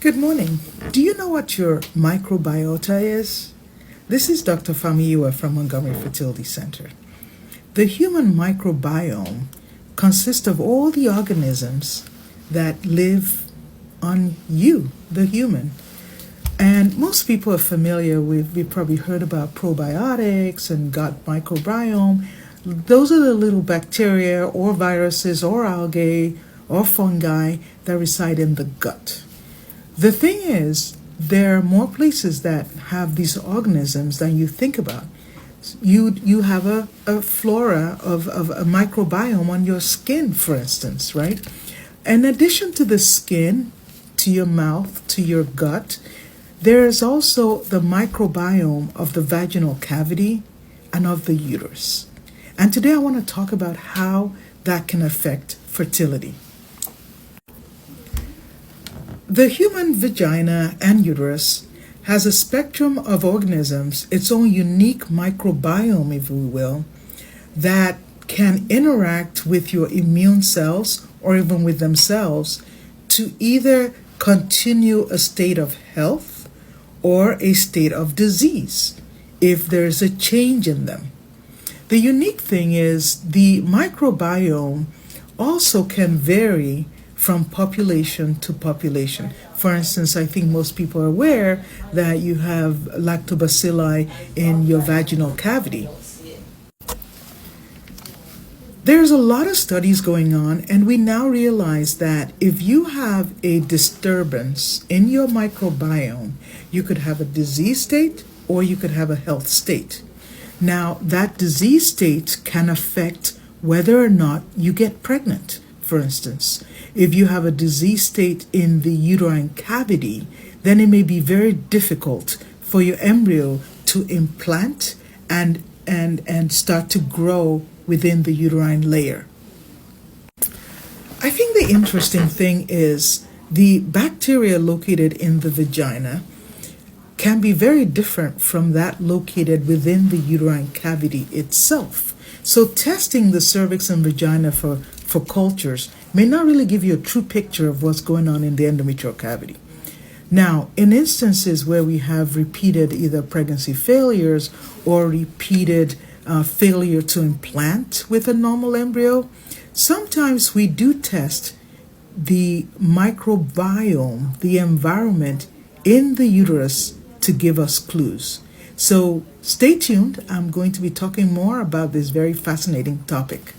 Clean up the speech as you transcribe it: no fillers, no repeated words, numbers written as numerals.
Good morning. Do you know what your microbiota is? This is Dr. Famuyiwa from Montgomery Fertility Center. The human microbiome consists of all the organisms that live on you, the human. And most people are familiar with, we've probably heard about probiotics and gut microbiome. Those are the little bacteria or viruses or algae or fungi that reside in the gut. The thing is, there are more places that have these organisms than you think about. You have a flora of a microbiome on your skin, for instance, right? In addition to the skin, to your mouth, to your gut, there is also the microbiome of the vaginal cavity and of the uterus. And today I want to talk about how that can affect fertility. The human vagina and uterus has a spectrum of organisms, its own unique microbiome, if we will, that can interact with your immune cells or even with themselves to either continue a state of health or a state of disease if there's a change in them. The unique thing is the microbiome also can vary from population to population. For instance, I think most people are aware that you have lactobacilli in your vaginal cavity. There's a lot of studies going on, and we now realize that if you have a disturbance in your microbiome, you could have a disease state or you could have a health state. Now, that disease state can affect whether or not you get pregnant. For instance, if you have a disease state in the uterine cavity, then it may be very difficult for your embryo to implant and start to grow within the uterine layer. I think the interesting thing is the bacteria located in the vagina can be very different from that located within the uterine cavity itself. So testing the cervix and vagina for cultures may not really give you a true picture of what's going on in the endometrial cavity. Now, in instances where we have repeated either pregnancy failures or repeated failure to implant with a normal embryo, sometimes we do test the microbiome, the environment in the uterus to give us clues. So stay tuned. I'm going to be talking more about this very fascinating topic.